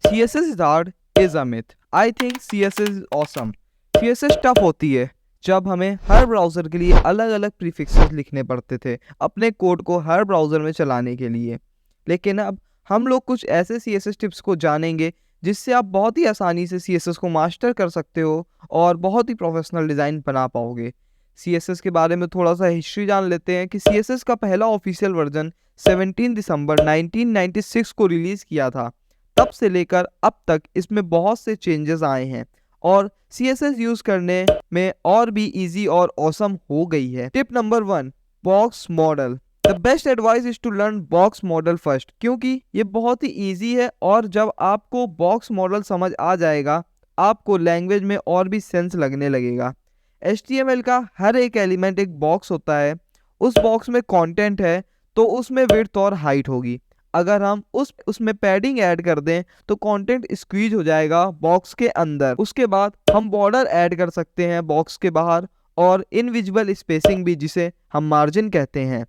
CSS is hard is a myth. I think CSS is awesome. CSS tough होती है जब हमें हर browser के लिए अलग अलग प्रीफिक्सेस लिखने पड़ते थे अपने कोड को हर ब्राउज़र में चलाने के लिए। लेकिन अब हम लोग कुछ ऐसे CSS टिप्स को जानेंगे जिससे आप बहुत ही आसानी से CSS को मास्टर कर सकते हो और बहुत ही प्रोफेशनल डिज़ाइन बना पाओगे। CSS के बारे में थोड़ा सा हिस्ट्री जान लेते हैं कि CSS का पहला ऑफिशियल वर्जन 17 दिसंबर 1996 को रिलीज़ किया था। तब से लेकर अब तक इसमें बहुत से चेंजेस आए हैं और CSS यूज़ करने में और भी इजी और ऑसम हो गई है। Tip number 1, box model. The best advice is to learn box model first, क्योंकि ये बहुत ही ईजी है और जब आपको बॉक्स मॉडल समझ आ जाएगा आपको लैंग्वेज में और भी सेंस लगने लगेगा। HTML का हर एक एलिमेंट एक बॉक्स होता है। उस बॉक्स में कंटेंट है तो उसमें विड्थ और हाइट होगी। अगर हम उसमें पैडिंग ऐड कर दें तो कंटेंट स्क्वीज हो जाएगा बॉक्स के अंदर। उसके बाद हम बॉर्डर ऐड कर सकते हैं बॉक्स के बाहर और इनविजिबल स्पेसिंग भी, जिसे हम मार्जिन कहते हैं।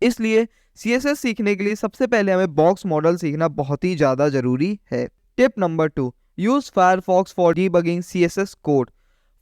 इसलिए CSS सीखने के लिए सबसे पहले हमें बॉक्स मॉडल सीखना बहुत ही ज़्यादा ज़रूरी है। Tip number 2, use Firefox for debugging CSS code.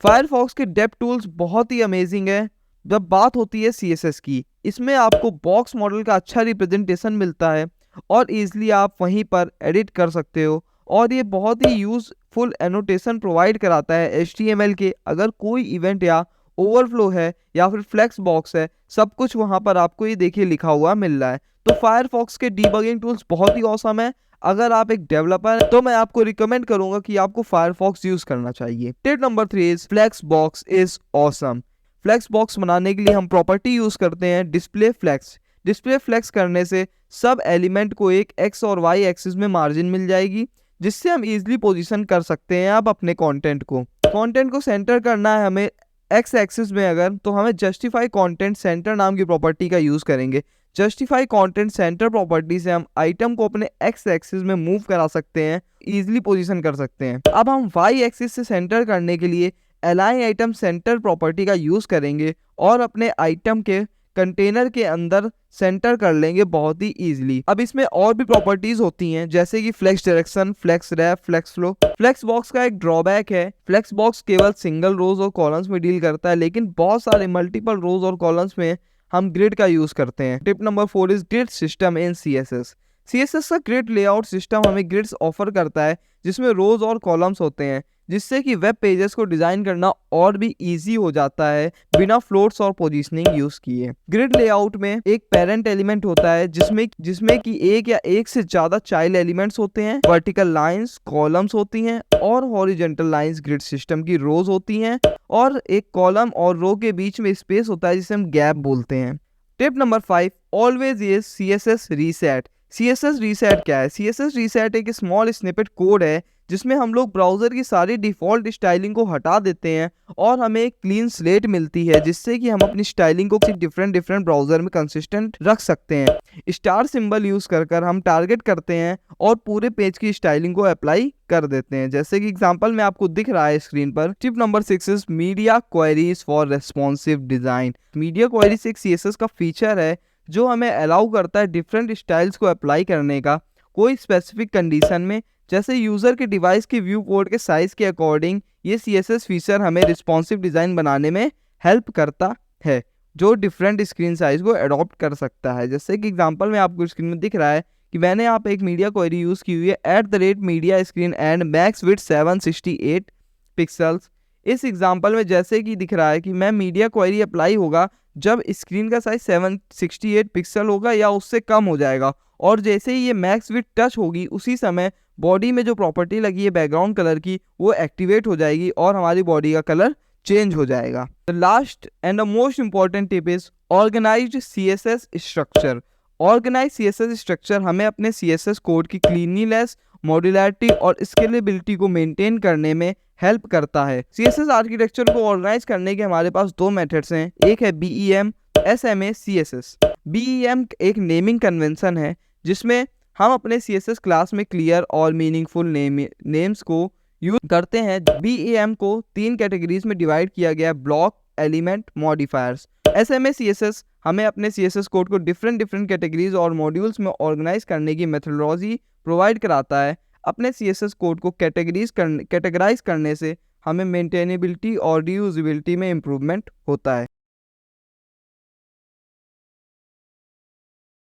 Firefox के डेप्थ टूल्स बहुत ही अमेजिंग है जब बात होती है CSS की। इसमें आपको बॉक्स मॉडल का अच्छा रिप्रेजेंटेशन मिलता है और ईजिली आप वहीं पर एडिट कर सकते हो और ये बहुत ही यूज़फुल एनोटेशन प्रोवाइड कराता है HTML के। अगर कोई इवेंट या ओवरफ्लो है या फिर फ्लेक्स बॉक्स है, सब कुछ वहाँ पर आपको ये देखिए लिखा हुआ मिल रहा है। तो फायरफॉक्स के डीबगिंग टूल्स बहुत ही ऑसम है। अगर आप एक डेवलपर हैं तो मैं आपको रिकमेंड करूंगा कि आपको फायरफॉक्स यूज करना चाहिए। Tip number 3 is flex box is awesome. Flex box बनाने के लिए हम प्रॉपर्टी यूज करते हैं डिस्प्ले फ्लेक्स। डिस्प्ले फ्लेक्स करने से सब एलिमेंट को एक एक्स और वाई एक्सिस में मार्जिन मिल जाएगी, जिससे हम इजीली पोजीशन कर सकते हैं आप अपने कंटेंट को सेंटर करना है हमें एक्स एक्सिस में। अगर तो हमें जस्टिफाई कंटेंट सेंटर नाम की प्रॉपर्टी का यूज करेंगे। जस्टिफाई कंटेंट सेंटर प्रॉपर्टी से हम आइटम को अपने एक्स एक्सिस में मूव करा सकते हैं, इजीली पोजीशन कर सकते हैं। अब हम वाई एक्सिस से सेंटर करने के लिए अलाइन आइटम सेंटर प्रॉपर्टी का यूज करेंगे और अपने आइटम के कंटेनर के अंदर सेंटर कर लेंगे बहुत ही इजीली। अब इसमें और भी प्रॉपर्टीज होती हैं जैसे कि flex direction, flex wrap, flex flow. Flex box का एक ड्रॉबैक है, फ्लेक्स बॉक्स केवल सिंगल रोज और कॉलम्स में डील करता है, लेकिन बहुत सारे मल्टीपल रोज और कॉलम्स में हम ग्रिड का यूज करते हैं। Tip number 4 is grid system in CSS। CSS का ग्रिड लेआउट सिस्टम हमें ग्रिड्स ऑफर करता है जिसमें रोज और कॉलम्स होते हैं, जिससे कि वेब पेजेस को डिजाइन करना और भी इजी हो जाता है बिना फ्लोट्स और पोजीशनिंग यूज किए। ग्रिड लेआउट में एक पेरेंट एलिमेंट होता है जिसमें कि एक या एक से ज्यादा चाइल्ड एलिमेंट्स होते हैं। वर्टिकल लाइंस कॉलम्स होती हैं और हॉरिजॉन्टल लाइंस ग्रिड सिस्टम की रोज होती हैं और एक कॉलम और रो के बीच में स्पेस होता है जिसे हम गैप बोलते हैं। Tip number 5, always use CSS reset. CSS reset क्या है? CSS रीसेट एक स्मॉल स्निपेट कोड है जिसमें हम लोग ब्राउजर की सारी डिफॉल्ट स्टाइलिंग को हटा देते हैं और हमें एक क्लीन स्लेट मिलती है, जिससे कि हम अपनी स्टाइलिंग को डिफरेंट ब्राउजर में कंसिस्टेंट रख सकते हैं। स्टार सिंबल यूज कर हम टारगेट करते हैं और पूरे पेज की स्टाइलिंग को अप्लाई कर देते हैं, जैसे कि एग्जांपल में आपको दिख रहा है स्क्रीन पर। Tip number 6 is media queries for responsive design. Media queries एक CSS का फीचर है जो हमें अलाउ करता है डिफरेंट स्टाइल्स को अप्लाई करने का कोई स्पेसिफिक कंडीशन में, जैसे यूजर के डिवाइस के व्यू पोर्ट के साइज के अकॉर्डिंग। ये CSS फीचर हमें रिस्पॉन्सिव डिजाइन बनाने में हेल्प करता है जो डिफरेंट स्क्रीन साइज को अडॉप्ट कर सकता है। जैसे कि एग्जांपल में आपको स्क्रीन में दिख रहा है कि मैंने यहाँ पे एक मीडिया क्वेरी यूज की हुई है @media screen and max width 768 pixels. इस एग्जांपल में जैसे कि दिख रहा है कि मैं मीडिया क्वेरी अप्लाई होगा जब स्क्रीन का साइज 768 पिक्सल होगा या उससे कम हो जाएगा, और जैसे ही ये मैक्स विड्थ टच होगी उसी समय बॉडी में जो प्रॉपर्टी लगी है बैकग्राउंड कलर की वो एक्टिवेट हो जाएगी और हमारी बॉडी का कलर चेंज हो जाएगा। The last and the most important tip is organised CSS structure. Organise CSS structure हमें अपने CSS कोड की क्लीनलीनेस, मॉड्यूलरिटी और स्केलेबिलिटी को मेंटेन करने में हेल्प करता है। CSS आर्किटेक्चर को ऑर्गेनाइज करने के हमारे पास दो मेथड्स हैं, एक है BEM, SMA CSS। BEM एक नेमिंग कन्वेंशन है जिसमें हम अपने CSS क्लास में क्लियर और मीनिंगफुल नेम्स को यूज करते हैं। BEM को 3 कैटेगरीज में डिवाइड किया गया है, block, element, modifiers. SMA CSS हमें अपने CSS कोड को डिफरेंट कैटेगरीज और मॉड्यूल्स में ऑर्गेनाइज करने की मेथोडोलॉजी प्रोवाइड कराता है। अपने CSS कोड को कैटेगराइज करने से हमें मेंटेनेबिलिटी और रीयूजेबिलिटी में इम्प्रूवमेंट होता है।